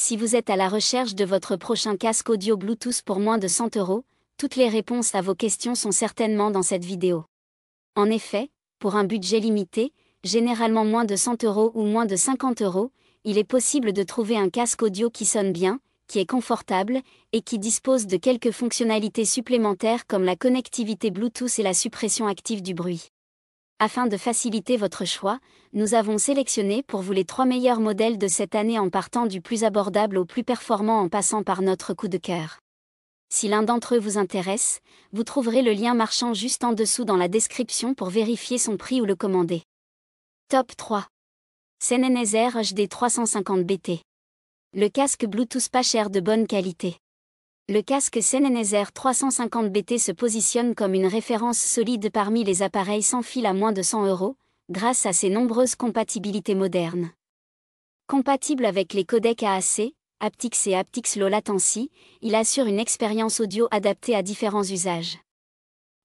Si vous êtes à la recherche de votre prochain casque audio Bluetooth pour moins de 100 €, toutes les réponses à vos questions sont certainement dans cette vidéo. En effet, pour un budget limité, généralement moins de 100 € ou moins de 50 €, il est possible de trouver un casque audio qui sonne bien, qui est confortable, et qui dispose de quelques fonctionnalités supplémentaires comme la connectivité Bluetooth et la suppression active du bruit. Afin de faciliter votre choix, nous avons sélectionné pour vous les 3 meilleurs modèles de cette année en partant du plus abordable au plus performant en passant par notre coup de cœur. Si l'un d'entre eux vous intéresse, vous trouverez le lien marchand juste en dessous dans la description pour vérifier son prix ou le commander. Top 3. Sennheiser HD 350 BT. Le casque Bluetooth pas cher de bonne qualité. Le casque Sennheiser 350 BT se positionne comme une référence solide parmi les appareils sans fil à moins de 100 €, grâce à ses nombreuses compatibilités modernes. Compatible avec les codecs AAC, aptX et aptX Low Latency, il assure une expérience audio adaptée à différents usages.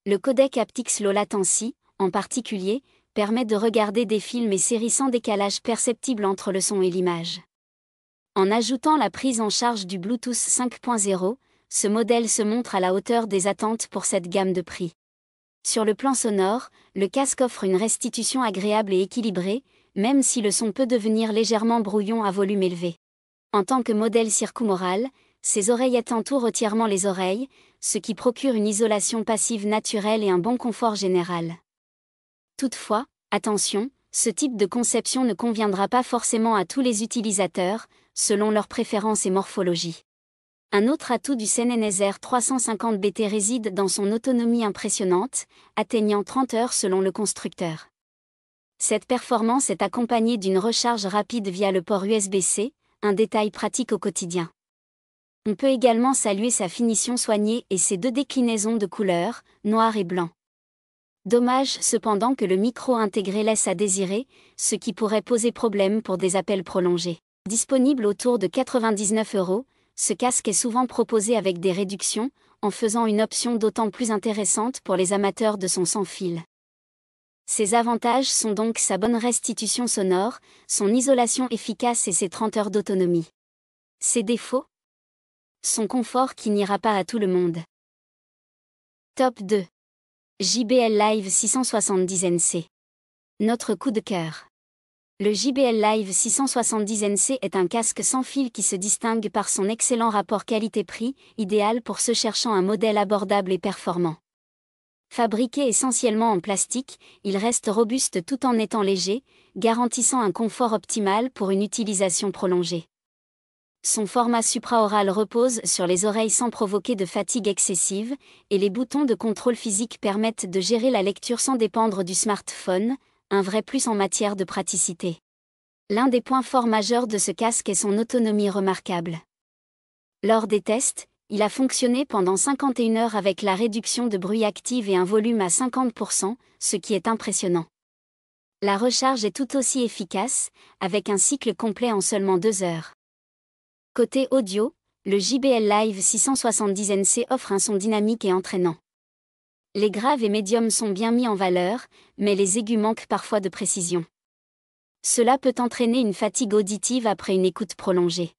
Le codec aptX Low Latency, en particulier, permet de regarder des films et séries sans décalage perceptible entre le son et l'image. En ajoutant la prise en charge du Bluetooth 5.0, ce modèle se montre à la hauteur des attentes pour cette gamme de prix. Sur le plan sonore, le casque offre une restitution agréable et équilibrée, même si le son peut devenir légèrement brouillon à volume élevé. En tant que modèle circumaural, ces oreillettes entourent entièrement les oreilles, ce qui procure une isolation passive naturelle et un bon confort général. Toutefois, attention, ce type de conception ne conviendra pas forcément à tous les utilisateurs, selon leurs préférences et morphologie. Un autre atout du Sennheiser 350 BT réside dans son autonomie impressionnante, atteignant 30 heures selon le constructeur. Cette performance est accompagnée d'une recharge rapide via le port USB-C, un détail pratique au quotidien. On peut également saluer sa finition soignée et ses 2 déclinaisons de couleurs, noir et blanc. Dommage cependant que le micro intégré laisse à désirer, ce qui pourrait poser problème pour des appels prolongés. Disponible autour de 99 €, ce casque est souvent proposé avec des réductions, en faisant une option d'autant plus intéressante pour les amateurs de son sans fil. Ses avantages sont donc sa bonne restitution sonore, son isolation efficace et ses 30 heures d'autonomie. Ses défauts ? Son confort qui n'ira pas à tout le monde. Top 2. JBL Live 670 NC. Notre coup de cœur. Le JBL Live 670 NC est un casque sans fil qui se distingue par son excellent rapport qualité-prix, idéal pour ceux cherchant un modèle abordable et performant. Fabriqué essentiellement en plastique, il reste robuste tout en étant léger, garantissant un confort optimal pour une utilisation prolongée. Son format supraoral repose sur les oreilles sans provoquer de fatigue excessive, et les boutons de contrôle physique permettent de gérer la lecture sans dépendre du smartphone, un vrai plus en matière de praticité. L'un des points forts majeurs de ce casque est son autonomie remarquable. Lors des tests, il a fonctionné pendant 51 heures avec la réduction de bruit active et un volume à 50%, ce qui est impressionnant. La recharge est tout aussi efficace, avec un cycle complet en seulement 2 heures. Côté audio, le JBL Live 670 NC offre un son dynamique et entraînant. Les graves et médiums sont bien mis en valeur, mais les aigus manquent parfois de précision. Cela peut entraîner une fatigue auditive après une écoute prolongée.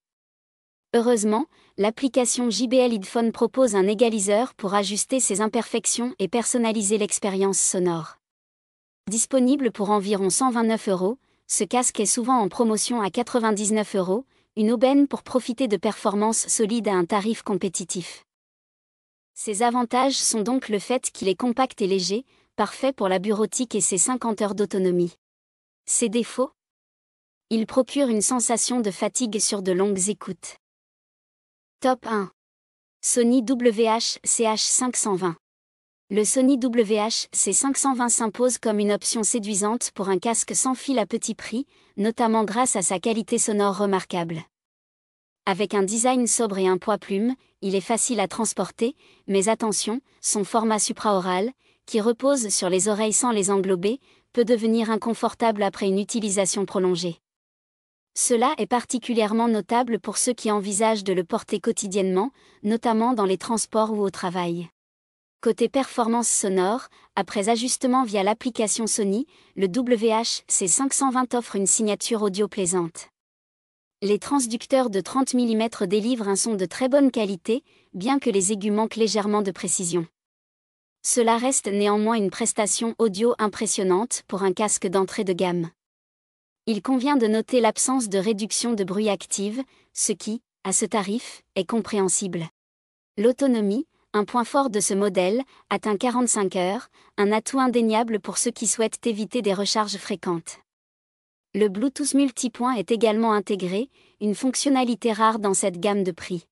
Heureusement, l'application JBL Headphone propose un égaliseur pour ajuster ces imperfections et personnaliser l'expérience sonore. Disponible pour environ 129 €, ce casque est souvent en promotion à 99 €, une aubaine pour profiter de performances solides à un tarif compétitif. Ses avantages sont donc le fait qu'il est compact et léger, parfait pour la bureautique et ses 50 heures d'autonomie. Ses défauts ? Il procure une sensation de fatigue sur de longues écoutes. Top 1. Sony WH-CH520. Le Sony WH-C520 s'impose comme une option séduisante pour un casque sans fil à petit prix, notamment grâce à sa qualité sonore remarquable. Avec un design sobre et un poids plume, il est facile à transporter, mais attention, son format supraoral, qui repose sur les oreilles sans les englober, peut devenir inconfortable après une utilisation prolongée. Cela est particulièrement notable pour ceux qui envisagent de le porter quotidiennement, notamment dans les transports ou au travail. Côté performance sonore, après ajustement via l'application Sony, le WH-C520 offre une signature audio plaisante. Les transducteurs de 30 mm délivrent un son de très bonne qualité, bien que les aigus manquent légèrement de précision. Cela reste néanmoins une prestation audio impressionnante pour un casque d'entrée de gamme. Il convient de noter l'absence de réduction de bruit active, ce qui, à ce tarif, est compréhensible. L'autonomie, un point fort de ce modèle, atteint 45 heures, un atout indéniable pour ceux qui souhaitent éviter des recharges fréquentes. Le Bluetooth multipoint est également intégré, une fonctionnalité rare dans cette gamme de prix.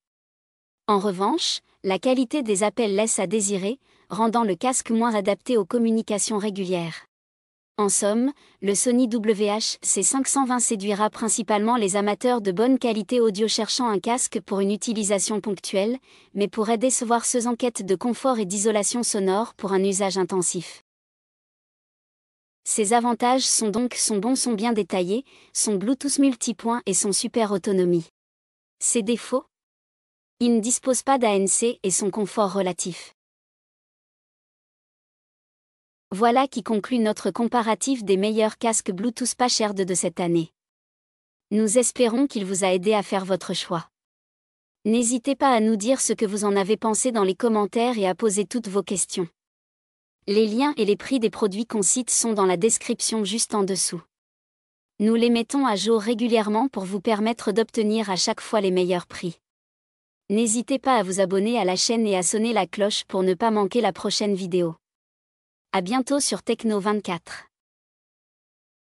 En revanche, la qualité des appels laisse à désirer, rendant le casque moins adapté aux communications régulières. En somme, le Sony WH-C520 séduira principalement les amateurs de bonne qualité audio cherchant un casque pour une utilisation ponctuelle, mais pourrait décevoir ceux en quête de confort et d'isolation sonore pour un usage intensif. Ses avantages sont donc son bien détaillé, son Bluetooth multipoint et son super autonomie. Ses défauts? Il ne dispose pas d'ANC et son confort relatif. Voilà qui conclut notre comparatif des meilleurs casques Bluetooth pas chers de cette année. Nous espérons qu'il vous a aidé à faire votre choix. N'hésitez pas à nous dire ce que vous en avez pensé dans les commentaires et à poser toutes vos questions. Les liens et les prix des produits qu'on cite sont dans la description juste en dessous. Nous les mettons à jour régulièrement pour vous permettre d'obtenir à chaque fois les meilleurs prix. N'hésitez pas à vous abonner à la chaîne et à sonner la cloche pour ne pas manquer la prochaine vidéo. À bientôt sur Techno24.